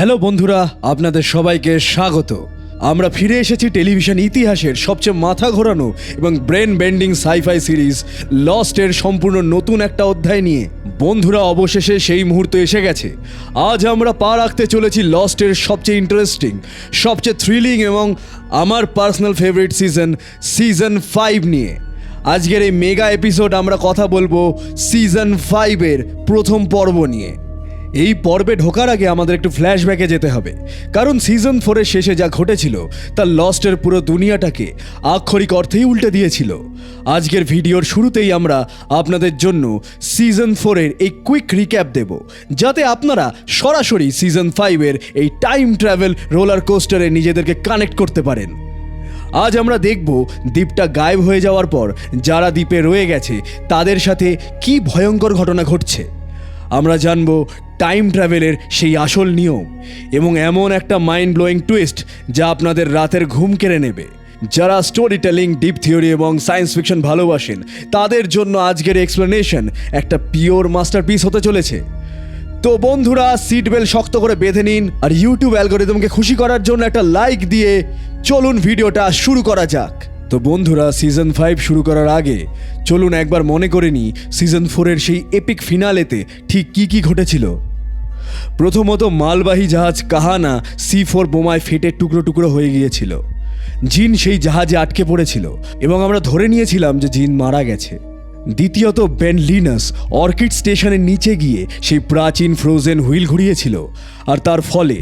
Hello বন্ধুরা, আপনাদের সবাইকে স্বাগত। আমরা ফিরে এসেছি টেলিভিশন ইতিহাসের সবচেয়ে মাথা ঘোরানো এবং ব্রেন বেন্ডিং সাইফাই সিরিজ লস্টের সম্পূর্ণ নতুন একটা অধ্যায় নিয়ে। বন্ধুরা, অবশেষে সেই মুহূর্ত এসে গেছে। আজ আমরা পা রাখতে চলেছি লস্টের সবচেয়ে ইন্টারেস্টিং, সবচেয়ে থ্রিলিং এবং আমার পার্সোনাল ফেভারিট সিজন 5 নিয়ে। আজকের এই মেগা এপিসোড আমরা কথা বলবো সিজন 5-এর প্রথম পর্ব নিয়ে। এই পর্বে ঢোকার আগে আমাদের একটু ফ্ল্যাশব্যাকে যেতে হবে, কারণ সিজন 4-এর শেষে যা ঘটেছিল তা লস্টের পুরো দুনিয়াটাকে আক্ষরিক অর্থেই উল্টে দিয়েছিল। আজকের ভিডিওর শুরুতেই আমরা আপনাদের জন্য সিজন 4-এর এই কুইক রিক্যাপ দেব, যাতে আপনারা সরাসরি সিজন 5-এর এই টাইম ট্রাভেল রোলার কোস্টারে নিজেদেরকে কানেক্ট করতে পারেন। আজ আমরা দেখব দ্বীপটা গায়েব হয়ে যাওয়ার পর যারা দ্বীপে রয়ে গেছে তাদের সাথে কি ভয়ঙ্কর ঘটনা ঘটছে। আমরা জানব টাইম ট্রাভেলের সেই আসল নিয়ম এবং এমন একটা মাইন্ড ব্লোয়িং টুইস্ট যা আপনাদের রাতের ঘুম কেড়ে নেবে। যারা স্টোরি টেলিং, ডিপ থিওরি এবং সায়েন্স ফিকশন ভালোবাসেন তাদের জন্য আজকের এক্সপ্লেনেশন একটা পিওর মাস্টারপিস হতে চলেছে। তো বন্ধুরা, সিট বেল্ট শক্ত করে বেঁধে নিন আর ইউটিউব অ্যালগরিদমকে খুশি করার জন্য একটা লাইক দিয়ে চলুন ভিডিওটা শুরু করা যাক। তো বন্ধুরা, সিজন 5 শুরু করার আগে চলুন একবার মনে করে নিই সিজন 4-এর সেই এপিক ফিনালেতে ঠিক কি ঘটেছিল। প্রথমত, মালবাহী জাহাজ কাহানা C4 বোমায় ফেটে টুকরো টুকরো হয়ে গিয়েছিল। জিন সেই জাহাজে আটকে পড়েছিল এবং আমরা ধরে নিয়েছিলাম যে জিন মারা গেছে। দ্বিতীয়ত, বেন লিনাস অর্কিড স্টেশনের নিচে গিয়ে সেই প্রাচীন ফ্রোজেন হুইল ঘুরিয়েছিল, আর তার ফলে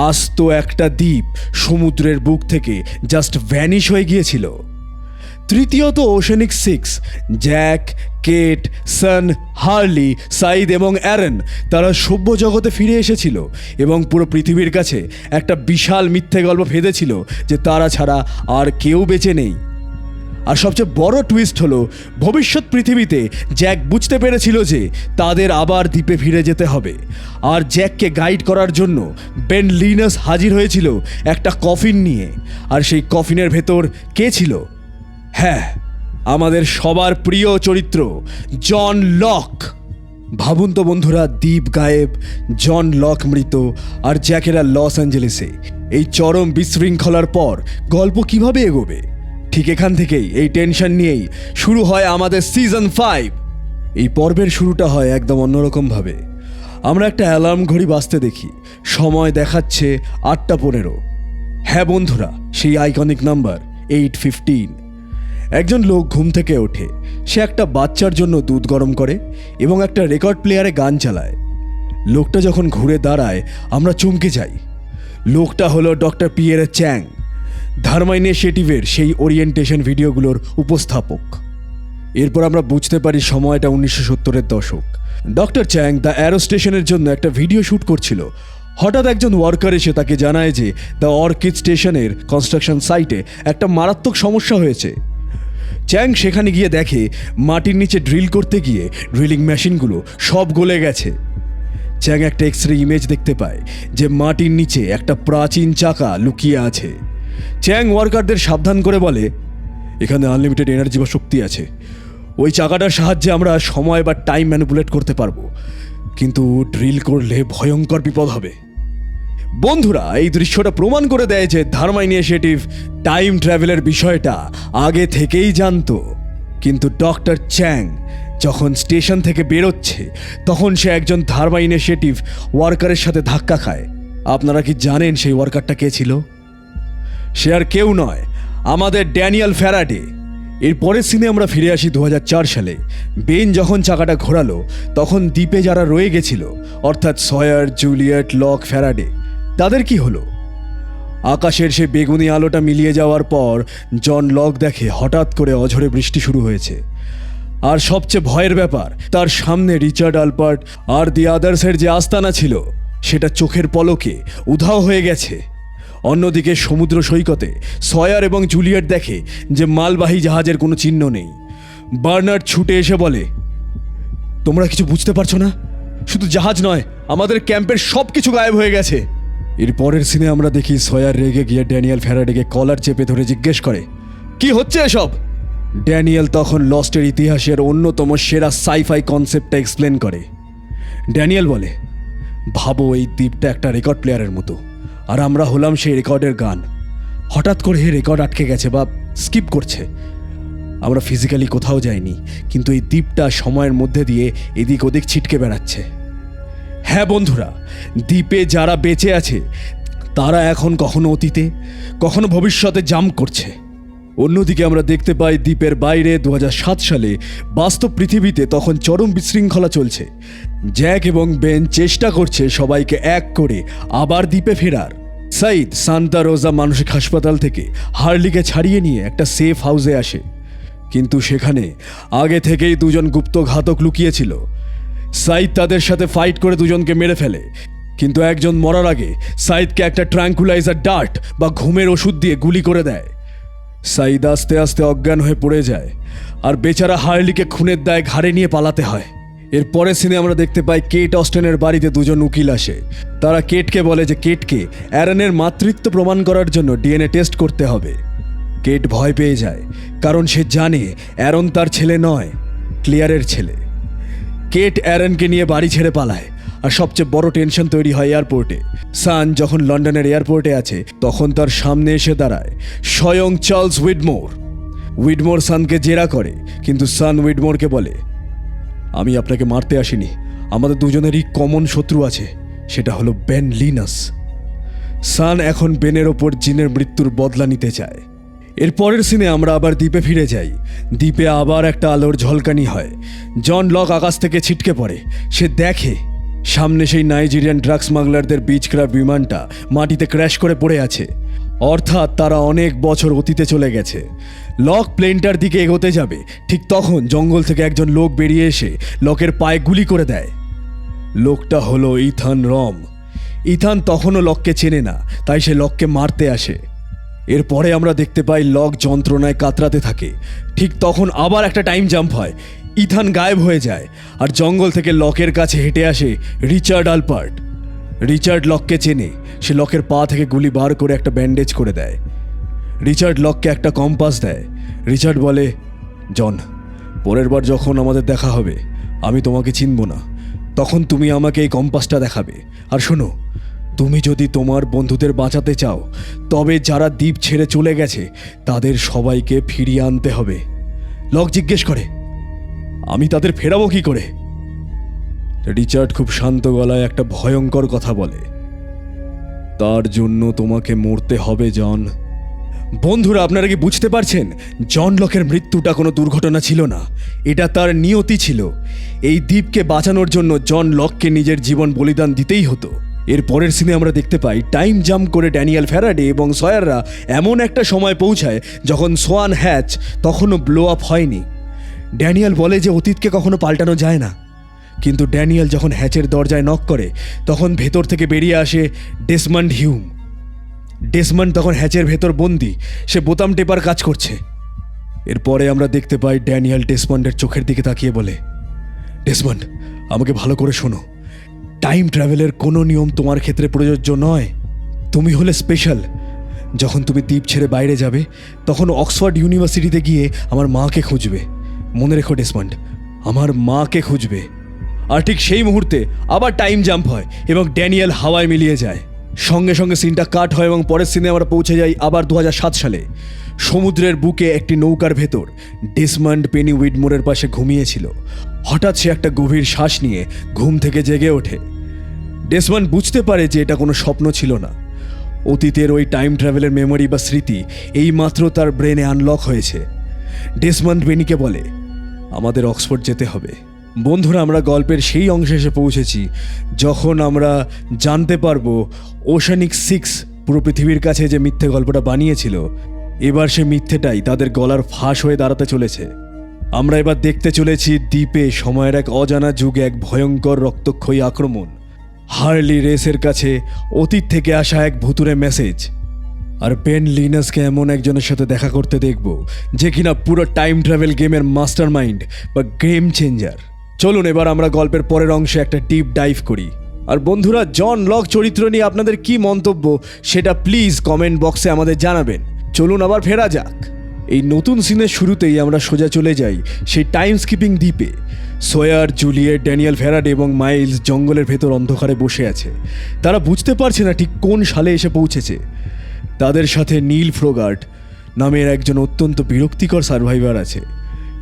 আস্ত একটা দ্বীপ সমুদ্রের বুক থেকে জাস্ট ভ্যানিশ হয়ে গিয়েছিল। তৃতীয়ত, ওশেনিক 6 জ্যাক, কেট, সান, হার্লি, সাইদ এবং অ্যারন তারা সভ্য জগতে ফিরে এসেছিল এবং পুরো পৃথিবীর কাছে একটা বিশাল মিথ্যে গল্প ফেঁদেছিল যে তারা ছাড়া আর কেউ বেঁচে নেই। আর সবচেয়ে বড় টুইস্ট হলো, ভবিষ্যৎ পৃথিবীতে জ্যাক বুঝতে পেরেছিল যে তাদের আবার দ্বীপে ফিরে যেতে হবে, আর জ্যাককে গাইড করার জন্য বেন লিনাস হাজির হয়েছিল একটা কফিন নিয়ে। আর সেই কফিনের ভেতর কে ছিল? হ্যাঁ, আমাদের সবার প্রিয় চরিত্র জন লক। ভাবুন তো বন্ধুরা, দ্বীপ গায়েব, জন লক মৃত, আর জ্যাকেরা লস অ্যাঞ্জেলেসে। এই চরম বিশৃঙ্খলার পর গল্প কিভাবে এগোবে? ঠিক এখান থেকেই, এই টেনশন নিয়েই শুরু হয় আমাদের সিজন 5। এই পর্বের শুরুটা হয় একদম অন্যরকমভাবে। আমরা একটা অ্যালার্ম ঘড়ি বাজতে দেখি, সময় দেখাচ্ছে 8:15। হ্যাঁ বন্ধুরা, সেই আইকনিক নাম্বার 8:15। একজন লোক ঘুম থেকে ওঠে। সে একটা বাচ্চার জন্য দুধ গরম করে এবং একটা রেকর্ড প্লেয়ারে গান চালায়। লোকটা যখন ঘুরে দাঁড়ায় আমরা চমকে যাই। লোকটা হলো ডক্টর পিয়ের চ্যাং, ধার্মা ইনিশিয়েটিভের সেই ওরিয়েন্টেশন ভিডিওগুলোর উপস্থাপক। এরপর আমরা বুঝতে পারি সময়টা 1970-এর দশক। ডক্টর চ্যাং দ্য অ্যারো স্টেশনের জন্য একটা ভিডিও শ্যুট করছিল। হঠাৎ একজন ওয়ার্কার এসে তাকে জানায় যে দ্য অর্কিড স্টেশনের কনস্ট্রাকশন সাইটে একটা মারাত্মক সমস্যা হয়েছে। চ্যাং সেখানে গিয়ে দেখে মাটির নিচে ড্রিল করতে গিয়ে ড্রিলিং মেশিনগুলো সব গলে গেছে। চ্যাং একটা এক্সরে ইমেজ দেখতে পায় যে মাটির নিচে একটা প্রাচীন চাকা লুকিয়ে আছে। চ্যাং ওয়ার্কারদের সাবধান করে বলে, এখানে আনলিমিটেড এনার্জি বা শক্তি আছে। ওই চাকাটার সাহায্যে আমরা সময় বা টাইম ম্যানিপুলেট করতে পারবো, কিন্তু ড্রিল করলে ভয়ঙ্কর বিপদ হবে। বন্ধুরা, এই দৃশ্যটা প্রমাণ করে দেয় যে ধার্মা ইনিশিয়েটিভ টাইম ট্রাভেলের বিষয়টা আগে থেকেই জানতো। কিন্তু ডক্টর চ্যাং যখন স্টেশন থেকে বেরোচ্ছে তখন সে একজন ধার্মা ইনিশিয়েটিভ ওয়ার্কারের সাথে ধাক্কা খায়। আপনারা কি জানেন সেই ওয়ার্কারটা কে ছিল? সে আর কেউ নয়, আমাদের ড্যানিয়েল ফ্যারাডে। এর পরের সিনে আমরা ফিরে আসি 2004 সালে। বেন যখন চাকাটা ঘোরালো তখন দ্বীপে যারা রয়ে গেছিল, অর্থাৎ সয়ার, জুলিয়েট, লক, ফ্যারাডে, তাদের কি হলো? আকাশের সে বেগুনি আলোটা মিলিয়ে যাওয়ার পর জন লক দেখে হঠাৎ করে অঝরে বৃষ্টি শুরু হয়েছে। আর সবচেয়ে ভয়ের ব্যাপার, তার সামনে রিচার্ড আলপার্ট আর দি আদার্সের যে আস্তানা ছিল সেটা চোখের পলকে উধাও হয়ে গেছে। অন্যদিকে সমুদ্র সৈকতে সয়ার এবং জুলিয়েট দেখে যে মালবাহী জাহাজের কোনো চিহ্ন নেই। বার্নার্ড ছুটে এসে বলে, তোমরা কিছু বুঝতে পারছো না? শুধু জাহাজ নয়, আমাদের ক্যাম্পের সব কিছু গায়েব হয়ে গেছে। এর পরের সিনে আমরা দেখি সয়ার রেগে গিয়ে ড্যানিয়েল ফ্যারাডেকে কলার চেপে ধরে জিজ্ঞেস করে, কি হচ্ছে এসব? ড্যানিয়েল তখন লস্টের ইতিহাসের অন্যতম সেরা সাইফাই কনসেপ্টটা এক্সপ্লেন করে। ড্যানিয়েল বলে, ভাবো এই দ্বীপটা একটা রেকর্ড প্লেয়ারের মতো, আর আমরা হলাম সেই রেকর্ডের গান। হঠাৎ করে রেকর্ড আটকে গেছে বা স্কিপ করছে। আমরা ফিজিক্যালি কোথাও যাইনি, কিন্তু এই দ্বীপটা সময়ের মধ্যে দিয়ে এদিক ওদিক ছিটকে বেড়াচ্ছে। হ্যাঁ বন্ধুরা, দ্বীপে যারা বেঁচে আছে তারা এখন কখনো অতীতে কখনো ভবিষ্যতে জাম্প করছে। অন্যদিকে আমরা দেখতে পাই দ্বীপের বাইরে 2007 সালে বাস্তব পৃথিবীতে তখন চরম বিশৃঙ্খলা চলছে। জ্যাক এবং বেন চেষ্টা করছে সবাইকে এক করে আবার দ্বীপে ফেরার। সাইদ সান্তা রোজা মানসিক হাসপাতাল থেকে হার্লিকে ছাড়িয়ে নিয়ে একটা সেফ হাউসে আসে, কিন্তু সেখানে আগে থেকেই দুজন গুপ্ত ঘাতক লুকিয়েছিল। সাইদ তাদের সাথে ফাইট করে দুজনকে মেরে ফেলে, কিন্তু একজন মরার আগে সাইদকে একটা ট্র্যাঙ্কুলাইজার ডার্ট বা ঘুমের ওষুধ দিয়ে গুলি করে দেয়। সাইদ আস্তে আস্তে অজ্ঞান হয়ে পড়ে যায়, আর বেচারা হার্লিকে খুনের দায় ঘাড়ে নিয়ে পালাতে হয়। এর পরের সিনে আমরা দেখতে পাই কেট অস্টেনের বাড়িতে দুজন উকিল আসে। তারা কেটকে বলে যে কেটকে অ্যারনের মাতৃত্ব প্রমাণ করার জন্য ডিএনএ টেস্ট করতে হবে। কেট ভয় পেয়ে যায়, কারণ সে জানে অ্যারন তার ছেলে নয়, ক্লিয়ারের ছেলে। কেট অ্যারনকে নিয়ে বাড়ি ছেড়ে পালায়, আর সবচেয়ে বড় টেনশন তৈরি হয় এয়ারপোর্টে। সান যখন লন্ডনের এয়ারপোর্টে আছে তখন তার সামনে এসে দাঁড়ায় স্বয়ং চার্লস উইডমোর। উইডমোর সানকে জেরা করে, কিন্তু সান উইডমোরকে বলে, আমি আপনাকে মারতে আসিনি, আমাদের দুজনেরই কমন শত্রু আছে, সেটা হলো বেন লিনাস। সান এখন বেনের ওপর জিনের মৃত্যুর বদলা নিতে চায়। এর পরের সিনে আমরা আবার দ্বীপে ফিরে যাই। দ্বীপে আবার একটা আলোর ঝলকানি হয়। জন লক আকাশ থেকে ছিটকে পড়ে। সে দেখে সামনে সেই নাইজেরিয়ান ড্রাগ স্মাগলারদের বিচক্রাফট বিমানটা মাটিতে ক্র্যাশ করে পড়ে আছে, অর্থাৎ তারা অনেক বছর অতীতে চলে গেছে। লক প্লেনটার দিকে এগোতে যাবে, ঠিক তখন জঙ্গল থেকে একজন লোক বেরিয়ে এসে লকের পায়ে গুলি করে দেয়। লোকটা হলো ইথান রম। ইথান তখনও লককে চেনে না, তাই সে লককে মারতে আসে। এরপরে আমরা দেখতে পাই লক যন্ত্রণায় কাতরাতে থাকে। ঠিক তখন আবার একটা টাইম জাম্প হয়, ইথান গায়েব হয়ে যায়, আর জঙ্গল থেকে লকের কাছে হেঁটে আসে রিচার্ড আলপার্ট। রিচার্ড লককে চেনে, সে লকের পা থেকে গুলি বার করে একটা ব্যান্ডেজ করে দেয়। রিচার্ড লককে একটা কম্পাস দেয়। রিচার্ড বলে, জন, পরের বার যখন আমাদের দেখা হবে আমি তোমাকে চিনব না, তখন তুমি আমাকে এই কম্পাসটা দেখাবে। আর শোনো, তুমি যদি তোমার বন্ধুদের বাঁচাতে চাও তবে যারা দ্বীপ ছেড়ে চলে গেছে তাদের সবাইকে ফিরিয়ে আনতে হবে। লক জিজ্ঞেস করে, আমি তাদের ফেরাবো কি করে? রিচার্ড খুব শান্ত গলায় একটা ভয়ঙ্কর কথা বলে, তার জন্য তোমাকে মরতে হবে জন। বন্ধুরা, আপনারা কি বুঝতে পারছেন? জন লকের মৃত্যুটা কোনো দুর্ঘটনা ছিল না, এটা তার নিয়তি ছিল। এই দ্বীপকে বাঁচানোর জন্য জন লককে নিজের জীবন বলিদান দিতেই হতো। এর পরের সিনে আমরা দেখতে পাই টাইম জাম্প করে ড্যানিয়েল ফ্যারাডে এবং সয়াররা এমন একটা সময় পৌঁছায় যখন সোয়ান হ্যাচ তখনও ব্লো আপ হয়নি। ড্যানিয়েল বলে যে অতীতকে কখনো পাল্টানো যায় না, কিন্তু ড্যানিয়েল যখন হ্যাচের দরজায় নক করে তখন ভেতর থেকে বেরিয়ে আসে ডেসমন্ড হিউম। ডেসমন্ড তখন হ্যাচের ভেতর বন্দি, সে বোতাম টেপার কাজ করছে। এরপরে আমরা দেখতে পাই ড্যানিয়েল ডেসমন্ডের চোখের দিকে তাকিয়ে বলে, ডেসমন্ড, আমাকে ভালো করে শোনো, টাইম ট্রাভেলের কোনো নিয়ম তোমার ক্ষেত্রে প্রযোজ্য নয়। তুমি হলে স্পেশাল। যখন তুমি দ্বীপ ছেড়ে বাইরে যাবে তখন অক্সফোর্ড ইউনিভার্সিটিতে গিয়ে আমার মাকে খুঁজবে। মনে রেখো ডেসমন্ড, আমার মাকে খুঁজবে। আর ঠিক সেই মুহূর্তে আবার টাইম জাম্প হয় এবং ড্যানিয়েল হাওয়ায় মিলিয়ে যায়। সঙ্গে সঙ্গে সিনটা কাট হয় এবং পরের সিনে আমরা পৌঁছে যাই আবার 2007 সালে। সমুদ্রের বুকে একটি নৌকার ভেতর ডেসমন্ড পেনি উইডমোরের পাশে ঘুমিয়েছিল। হঠাৎ সে একটা গভীর শ্বাস নিয়ে ঘুম থেকে জেগে ওঠে। ডেসমন্ড বুঝতে পারে যে এটা কোনো স্বপ্ন ছিল না। অতীতের ওই টাইম ট্রাভেলের মেমোরি বা স্মৃতি এইমাত্র তার ব্রেনে আনলক হয়েছে। ডেসমন্ড পেনিকে বলে, আমাদের অক্সফোর্ড যেতে হবে। বন্ধুরা, আমরা গল্পের সেই অংশে এসে পৌঁছেছি যখন আমরা জানতে পারবো ওশানিক 6 পুরো পৃথিবীর কাছে যে মিথ্যে গল্পটা বানিয়েছিল, এবার সে মিথ্যেটাই তাদের গলার ফাঁস হয়ে দাঁড়াতে চলেছে। আমরা এবার দেখতে চলেছি দ্বীপে সময়ের এক অজানা যুগে এক ভয়ঙ্কর রক্তক্ষয়ী আক্রমণ। হার্লি রেসের কাছে অতীত থেকে আসা এক ভুতুরে মেসেজ, আর বেন লিনাসকে এমন একজনের সাথে দেখা করতে দেখব যে কিনা পুরো টাইম ট্রাভেল গেমের মাস্টার মাইন্ড বা গেম চেঞ্জার। চলুন এবার আমরা গল্পের পরের অংশে একটা ডিপ ডাইভ করি। আর বন্ধুরা, জন লক চরিত্র নিয়ে আপনাদের কি মন্তব্য সেটা প্লিজ কমেন্ট বক্সে আমাদের জানাবেন। চলুন আবার ফেরা যাক। এই নতুন সিনের শুরুতেই আমরা সোজা চলে যাই সেই টাইম স্কিপিং দ্বীপে। সয়ার, জুলিয়েট, ড্যানিয়েল ফ্যারাডে এবং মাইলস জঙ্গলের ভেতর অন্ধকারে বসে আছে। তারা বুঝতে পারছে না ঠিক কোন সালে এসে পৌঁছেছে। তাদের সাথে নীল ফ্রোগার্ট নামের একজন অত্যন্ত বিরক্তিকর সার্ভাইভার আছে।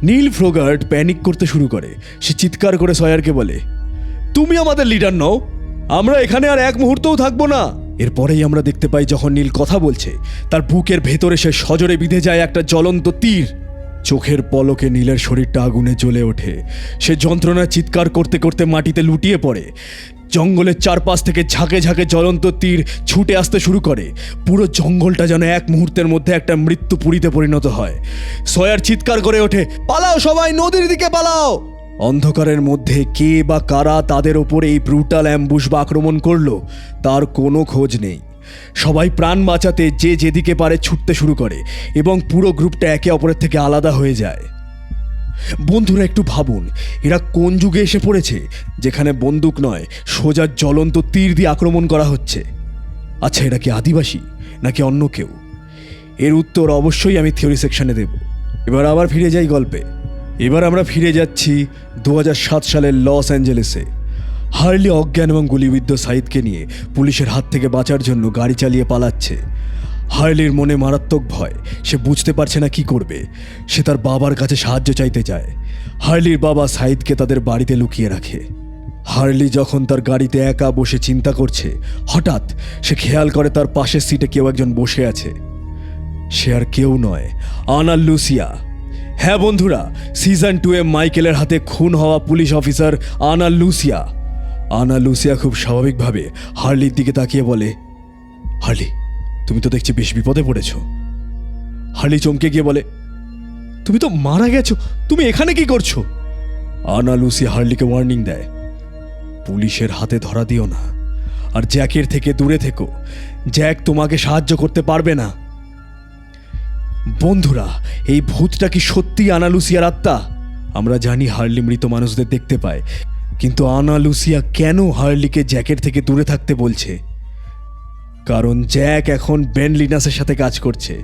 নীল ফ্রোগার্ট প্যানিক করতে শুরু করে। সে চিৎকার করে সয়ারকে বলে, তুমি আমাদের লিডার নও, আমরা এখানে আর এক মুহূর্তও থাকবো না। এরপরেই আমরা দেখতে পাই যখন নীল কথা বলছে তার বুকের ভেতরে সে সজোরে বিঁধে যায় একটা জ্বলন্ত তীর। চোখের পলকে নীলের শরীরটা আগুনে জ্বলে ওঠে। সে যন্ত্রণায় চিৎকার করতে করতে মাটিতে লুটিয়ে পড়ে। জঙ্গলের চারপাশ থেকে ঝাঁকে ঝাঁকে জ্বলন্ত তীর ছুটে আসতে শুরু করে। পুরো জঙ্গলটা যেন এক মুহূর্তের মধ্যে একটা মৃত্যুপুরীতে পরিণত হয়। সয়ার চিৎকার করে ওঠে, পালাও সবাই, নদীর দিকে পালাও। অন্ধকারের মধ্যে কে বা কারা তাদের ওপর এই ব্রুটাল অ্যাম্বুশ বা আক্রমণ করলো তার কোনো খোঁজ নেই। সবাই প্রাণ বাঁচাতে যে যেদিকে পারে ছুটতে শুরু করে এবং পুরো গ্রুপটা একে অপরের থেকে আলাদা হয়ে যায়। বন্ধুরা, একটু ভাবুন, এরা কোন যুগে এসে পড়েছে যেখানে বন্দুক নয়, সোজা জ্বলন্ত তীর দিয়ে আক্রমণ করা হচ্ছে। আচ্ছা, এরা কি আদিবাসী নাকি অন্য কেউ? এর উত্তর অবশ্যই আমি থিওরি সেকশনে দেব। এবার আবার ফিরে যাই গল্পে। এবার আমরা ফিরে যাচ্ছি 2007 সালের লস অ্যাঞ্জেলেসে। হার্লি অজ্ঞান এবং গুলিবিদ্ধ সাইদকে নিয়ে পুলিশের হাত থেকে বাঁচার জন্য গাড়ি চালিয়ে পালাচ্ছে। হার্লির মনে মারাত্মক ভয়। সে বুঝতে পারছে না কি করবে। সে তার বাবার কাছে সাহায্য চাইতে যায়। হার্লির বাবা সাইদকে তাদের বাড়িতে লুকিয়ে রাখে। হার্লি যখন তার গাড়িতে একা বসে চিন্তা করছে, হঠাৎ সে খেয়াল করে তার পাশের সিটে কেউ একজন বসে আছে। সে আর কেউ নয়, আনা লুসিয়া। হ্যাঁ বন্ধুরা, সিজন 2 এ মাইকেলের হাতে খুন হওয়া পুলিশ অফিসার আনা লুসিয়া। আনা লুসিয়া খুব স্বাভাবিকভাবে হার্লির দিকে তাকিয়ে বলে, হার্লি, তুমি তো দেখছি বেশ বিপদে পড়েছ। হার্লি চমকে গিয়ে বলে, তুমি তো মারা গেছো, তুমি এখানে কি করছো? আনা লুসিয়া হার্লিকে ওয়ার্নিং দেয়, পুলিশের হাতে ধরা দিও না, আর জ্যাকের থেকে দূরে থেকো। জ্যাক তোমাকে সাহায্য করতে পারবে না। বন্ধুরা, এই ভূতটা কি সত্যি আনা লুসিয়ার আত্মা? আমরা জানি হার্লি মৃত মানুষদের দেখতে পায়, কিন্তু আনা লুসিয়া কেন হার্লিকে জ্যাকের থেকে দূরে থাকতে বলছে? কারণ জ্যাক এখন বেন লিনাসের সাথে কাজ করছে।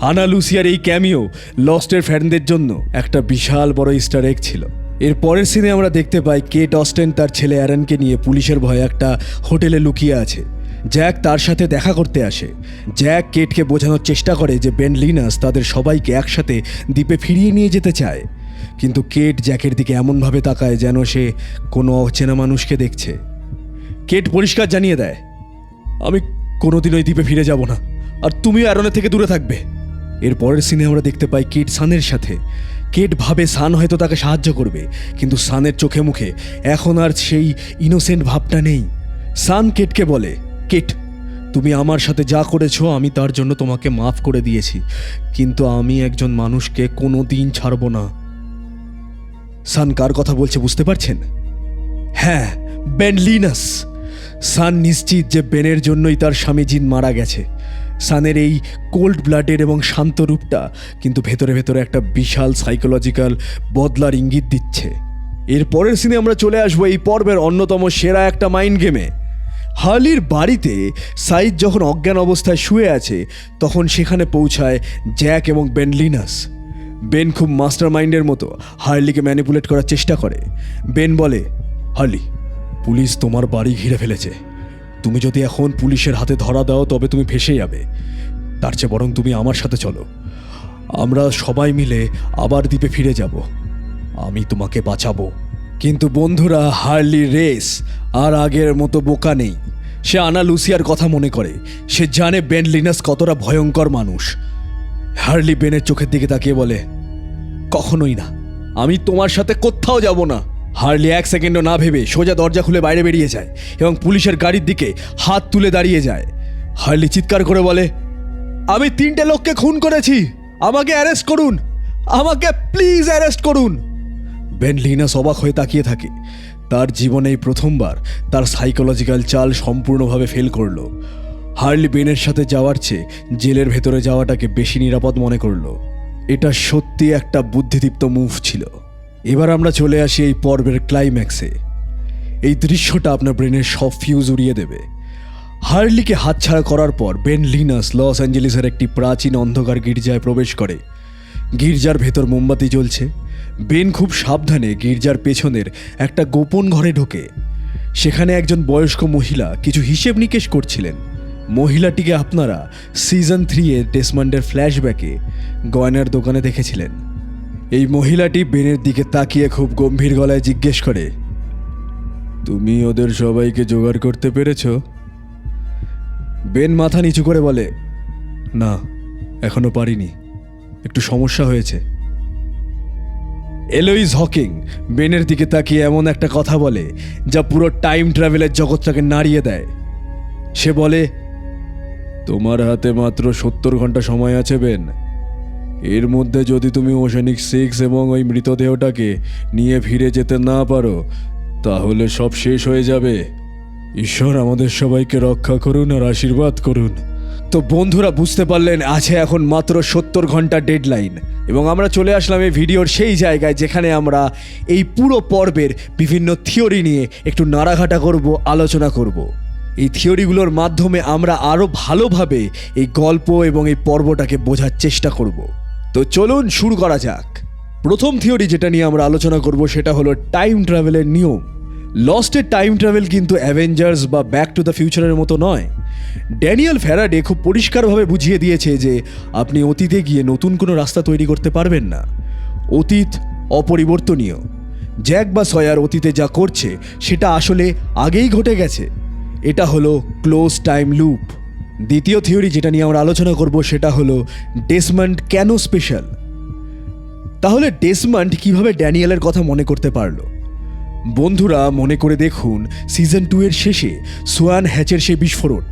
আনা লুসিয়ার এই ক্যামিও লস্টের ফ্যানদের জন্য একটা বিশাল বড় ইস্টার এগ ছিল। এর পরের সিনে আমরা দেখতে পাই কেট অস্টেন তার ছেলে অ্যারনকে নিয়ে পুলিশের ভয়ে একটা হোটেলে লুকিয়ে আছে। জ্যাক তার সাথে দেখা করতে আসে। জ্যাক কেটকে বোঝানোর চেষ্টা করে যে বেন লিনাস তাদের সবাইকে একসাথে দ্বীপে ফিরিয়ে নিয়ে যেতে চায়, কিন্তু কেট জ্যাকের দিকে এমনভাবে তাকায় যেন সে কোনো অচেনা মানুষকে দেখছে। কেট পরিষ্কার জানিয়ে দেয়, আমি কোনোদিন ওই দ্বীপে ফিরে যাব না, আর তুমিও অ্যারনের থেকে দূরে থাকবে। এর পরের সিনে আমরা দেখতে পাই কেট সানের সাথে। কেট ভাবে সান হয়তো তাকে সাহায্য করবে, কিন্তু সানের চোখে মুখে এখন আর সেই ইনোসেন্ট ভাবটা নেই। সান কেটকে বলে, কেট, তুমি আমার সাথে যা করেছো আমি তার জন্য তোমাকে মাফ করে দিয়েছি, কিন্তু আমি একজন মানুষকে কোনো দিন ছাড়ব না। সান কার কথা বলছে বুঝতে পারছেন? হ্যাঁ, বেন লিনাস। সান নিশ্চিত যে বেনের জন্যই তার স্বামী জিন মারা গেছে। সানের এই কোল্ড ব্লাডের এবং শান্ত রূপটা কিন্তু ভেতরে ভেতরে একটা বিশাল সাইকোলজিক্যাল বদলার ইঙ্গিত দিচ্ছে। এর পরের সিনে আমরা চলে আসবো এই পর্বের অন্যতম সেরা একটা মাইন্ড গেমে। হার্লির বাড়িতে সাইদ যখন অজ্ঞান অবস্থায় শুয়ে আছে তখন সেখানে পৌঁছায় জ্যাক এবং বেন লিনাস। বেন খুব মাস্টার মাইন্ডের মতো হার্লিকে ম্যানিপুলেট করার চেষ্টা করে। বেন বলে, হার্লি, পুলিশ তোমার বাড়ি ঘিরে ফেলেছে। তুমি যদি এখন পুলিশের হাতে ধরা দাও তবে তুমি ফেঁসে যাবে। তার চেয়ে বরং তুমি আমার সাথে চলো, আমরা সবাই মিলে আবার দ্বীপে ফিরে যাব। আমি তোমাকে বাঁচাবো। কিন্তু বন্ধুরা, হার্লি রেস আর আগের মতো বোকা নেই। সে আনা লুসিয়ার কথা মনে করে। সে জানে বেন লিনাস কতটা ভয়ঙ্কর মানুষ। হার্লি বেনের চোখের দিকে তাকিয়ে বলে, কখনোই না, আমি তোমার সাথে কোথাও যাব না। হার্লি এক সেকেন্ডও না ভেবে সোজা দরজা খুলে বাইরে বেরিয়ে যায় এবং পুলিশের গাড়ির দিকে হাত তুলে দাঁড়িয়ে যায়। হার্লি চিৎকার করে বলে, আমি 3টে লোককে খুন করেছি, আমাকে অ্যারেস্ট করুন, আমাকে প্লিজ অ্যারেস্ট করুন। বেন লিনাস অবাক হয়ে তাকিয়ে থাকে। তার জীবনে এই প্রথমবার তার সাইকোলজিক্যাল চাল সম্পূর্ণভাবে ফেল করলো। হার্লি বেনের সাথে যাওয়ার চেয়ে জেলের ভেতরে যাওয়াটাকে বেশি নিরাপদ মনে করলো। এটা সত্যি একটা বুদ্ধিদীপ্ত মুভ ছিল। এবার আমরা চলে আসি এই পর্বের ক্লাইম্যাক্সে। এই দৃশ্যটা আপনার ব্রেনের সব ফিউজ উড়িয়ে দেবে। হার্লিকে হাতছাড়া করার পর বেন লিনাস লস অ্যাঞ্জেলেসের একটি প্রাচীন অন্ধকার গির্জায় প্রবেশ করে। গির্জার ভেতর মোমবাতি জ্বলছে। বেন খুব সাবধানে গির্জার পেছনের একটা গোপন ঘরে ঢোকে। সেখানে একজন বয়স্ক মহিলা কিছু হিসেব নিকেশ করছিলেন। মহিলাটিকে আপনারা সিজন 3-এ ডেসমন্ডের ফ্ল্যাশব্যাকে গয়নার দোকানে দেখেছিলেন। এই মহিলাটি বেনের দিকে তাকিয়ে খুব গম্ভীর গলায় জিজ্ঞেস করে, তুমি ওদের সবাইকে জোগাড় করতে পেরেছ? বেন মাথা নিচু করে বলে, না, এখনো পারিনি, একটু সমস্যা হয়েছে। এলোইস হকিং বেনের দিকে তাকিয়ে এমন একটা কথা বলে যা পুরো টাইম ট্রাভেলের জগৎটাকে নাড়িয়ে দেয়। সে বলে, তোমার হাতে মাত্র 70 ঘন্টা সময় আছে বেন। এর মধ্যে যদি তুমি ওশেনিক 6 এবং ওই মৃতদেহটাকে নিয়ে ফিরে যেতে না পারো তাহলে সব শেষ হয়ে যাবে। ঈশ্বর আমাদের সবাইকে রক্ষা করুন আর আশীর্বাদ করুন। তো বন্ধুরা, বুঝতে পারলেন আছে এখন মাত্র 70 ঘন্টা ডেডলাইন, এবং আমরা চলে আসলাম এই ভিডিওর সেই জায়গায় যেখানে আমরা এই পুরো পর্বের বিভিন্ন থিওরি নিয়ে একটু নাড়াঘাটা করব, আলোচনা করব। এই থিওরিগুলোর মাধ্যমে আমরা আরও ভালোভাবে এই গল্প এবং এই পর্বটাকে বোঝার চেষ্টা করব। তো চলুন শুরু করা যাক। প্রথম থিওরি যেটা নিয়ে আমরা আলোচনা করব সেটা হলো টাইম ট্রাভেলের নিয়ম। লস্টের টাইম ট্রাভেল কিন্তু অ্যাভেঞ্জার্স বা ব্যাক টু দ্য ফিউচারের মতো নয়। ড্যানিয়েল ফ্যারাডে খুব পরিষ্কারভাবে বুঝিয়ে দিয়েছে যে আপনি অতীতে গিয়ে নতুন কোনো রাস্তা তৈরি করতে পারবেন না। অতীত অপরিবর্তনীয়। জ্যাক বা সয়ার অতীতে যা করছে সেটা আসলে আগেই ঘটে গেছে। এটা হলো ক্লোজ টাইম লুপ। দ্বিতীয় থিওরি যেটা নিয়ে আমরা আলোচনা করব সেটা হলো ডেসমন্ড কেন স্পেশাল। তাহলে ডেসমন্ড কিভাবে ড্যানিয়েলের কথা মনে করতে পারলো? বন্ধুরা, মনে করে দেখুন সিজন 2-এর শেষে সোয়ান হ্যাচের সেই বিস্ফোরণ।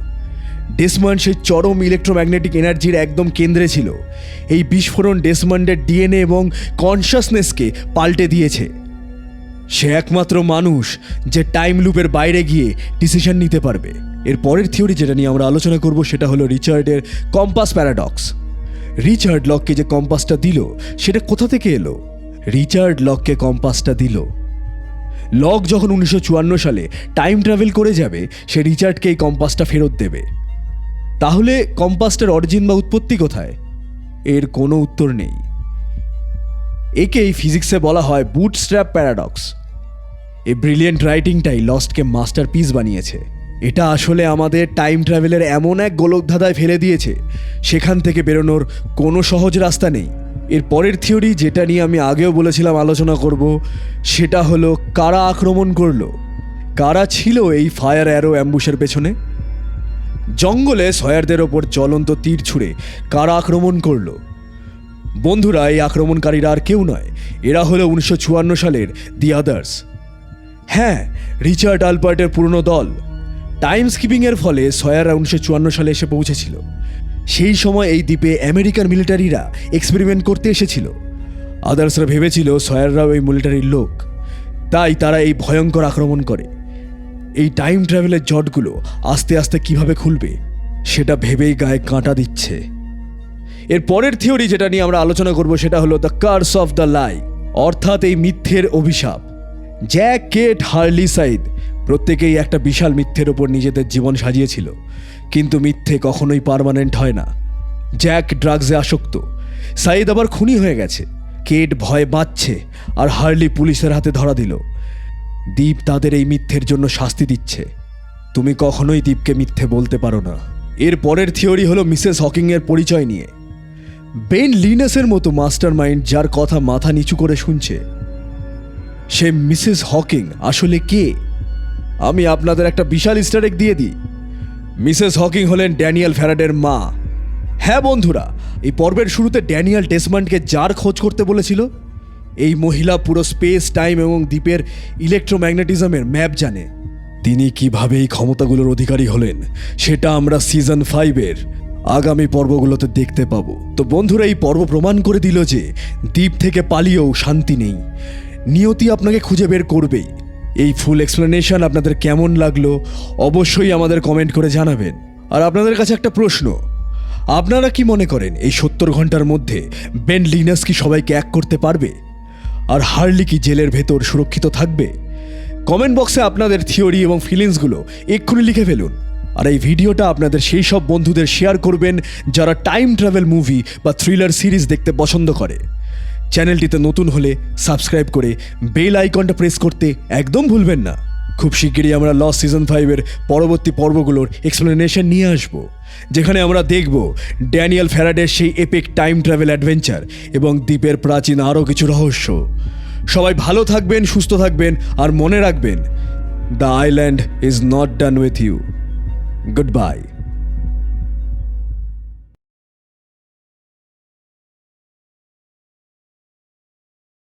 ডেসমন্ড সেই চরম ইলেকট্রোম্যাগনেটিক এনার্জির একদম কেন্দ্রে ছিল। এই বিস্ফোরণ ডেসমন্ডের ডিএনএ এবং কনশাসনেসকে পাল্টে দিয়েছে। সে একমাত্র মানুষ যে টাইম লুপের বাইরে গিয়ে ডিসিশন নিতে পারবে। এর পরের থিওরি যেটা নিয়ে আমরা আলোচনা করব সেটা হলো রিচার্ডের কম্পাস প্যারাডক্স। রিচার্ড লককে যে কম্পাসটা দিল সেটা কোথা থেকে এলো? রিচার্ড লককে কম্পাসটা দিল। লক যখন 1954 সালে টাইম ট্রাভেল করে যাবে সে রিচার্ডকে এই কম্পাসটা ফেরত দেবে। তাহলে কম্পাসটার অরিজিন বা উৎপত্তি কোথায়? এর কোনো উত্তর নেই। একেই ফিজিক্সে বলা হয় বুটস্ট্র্যাপ প্যারাডক্স। এই ব্রিলিয়েন্ট রাইটিংটাই লস্টকে মাস্টারপিস বানিয়েছে। এটা আসলে আমাদের টাইম ট্রাভেলের এমন এক গোলকধাঁধায় ফেলে দিয়েছে সেখান থেকে বেরোনোর কোনো সহজ রাস্তা নেই। এর পরের থিওরি যেটা নিয়ে আমি আগেও বলেছিলাম আলোচনা করব সেটা হলো কারা আক্রমণ করলো। কারা ছিল এই ফায়ার অ্যারো অ্যাম্বুশের পেছনে? জঙ্গলে সয়ারদের ওপর জ্বলন্ত তীর ছুঁড়ে কারা আক্রমণ করলো? বন্ধুরা, এই আক্রমণকারীরা আর কেউ নয়, এরা হলো 1954 সালের দি আদার্স। হ্যাঁ, রিচার্ড আলবার্টের পুরনো দল। টাইম স্কিপিংয়ের ফলে সয়াররা 1954 সালে এসে পৌঁছেছিল। সেই সময় এই দ্বীপে আমেরিকান মিলিটারিরা এক্সপেরিমেন্ট করতে এসেছিল। আদার্সরা ভেবেছিল সয়াররাও এই মিলিটারির লোক, তাই তারা এই ভয়ঙ্কর আক্রমণ করে। এই টাইম ট্রাভেলের জটগুলো আস্তে আস্তে কিভাবে খুলবে সেটা ভেবেই গায়ে কাঁটা দিচ্ছে। এর পরের থিওরি যেটা নিয়ে আমরা আলোচনা করব সেটা হলো দ্য কার্স অফ দ্য লাই, অর্থাৎ এই মিথ্যের অভিশাপ। জ্যাক, কেট, হার্লি, সাইদ প্রত্যেকেই একটা বিশাল মিথ্যের ওপর নিজেদের জীবন সাজিয়েছিল, কিন্তু মিথ্যে কখনোই পার্মানেন্ট হয় না। জ্যাক ড্রাগসে আসক্ত, সাইদ আবার খুনি হয়ে গেছে, কেট ভয়ে বাঁচছে, আর হার্লি পুলিশের হাতে ধরা দিল। দ্বীপ তাদের এই মিথ্যের জন্য শাস্তি দিচ্ছে। তুমি কখনোই দ্বীপকে মিথ্যে বলতে পারো না। এর পরের থিওরি হলো মিসেস হকিংয়ের পরিচয় নিয়ে। বেন লিনাসের মতো মাস্টার মাইন্ড যার কথা মাথা নিচু করে শুনছে, সে মিসেস হকিং আসলে কে? আমি আপনাদের একটা বিশাল ইস্টার এগ দিয়ে দিই। মিসেস হকিং হলেন ড্যানিয়েল ফ্যারাডের মা। হ্যাঁ বন্ধুরা, এই পর্বের শুরুতে ড্যানিয়েল ডেসমন্ডকে যার খোঁজ করতে বলেছিল, এই মহিলা পুরো স্পেস, টাইম এবং দ্বীপের ইলেকট্রোম্যাগনেটিজমের ম্যাপ জানে। তিনি কিভাবে এই ক্ষমতাগুলোর অধিকারী হলেন সেটা আমরা সিজন 5-এর আগামী পর্বগুলোতে দেখতে পাবো। তো বন্ধুরা, এই পর্ব প্রমাণ করে দিল যে দ্বীপ থেকে পালিয়েও শান্তি নেই, নিয়তি আপনাকে খুঁজে বের করবেই। এই ফুল এক্সপ্লেনেশন আপনাদের কেমন লাগলো অবশ্যই আমাদের কমেন্ট করে জানাবেন। আর আপনাদের কাছে একটা প্রশ্ন, আপনারা কি মনে করেন এই 70 ঘন্টার মধ্যে বেন লিনাস কি সবাইকে এক করতে পারবে? আর হার্লি কি জেলের ভেতর সুরক্ষিত থাকবে? কমেন্ট বক্সে আপনাদের থিওরি এবং ফিলিংসগুলো এক্ষুনি লিখে ফেলুন। আর এই ভিডিওটা আপনাদের সেই সব বন্ধুদের শেয়ার করবেন যারা টাইম ট্রাভেল মুভি বা থ্রিলার সিরিজ দেখতে পছন্দ করে। চ্যানেলটিতে নতুন হলে সাবস্ক্রাইব করে বেল আইকনটা প্রেস করতে একদম ভুলবেন না। খুব শিগগিরই আমরা লস্ট সিজন 5-এর পরবর্তী পর্বগুলোর এক্সপ্লেনেশন নিয়ে আসব, যেখানে আমরা দেখব ড্যানিয়েল ফ্যারাডের সেই এপিক টাইম ট্রাভেল অ্যাডভেঞ্চার এবং দ্বীপের প্রাচীন আরও কিছু রহস্য। সবাই ভালো থাকবেন, সুস্থ থাকবেন, আর মনে রাখবেন, the island is not done with you. Good by.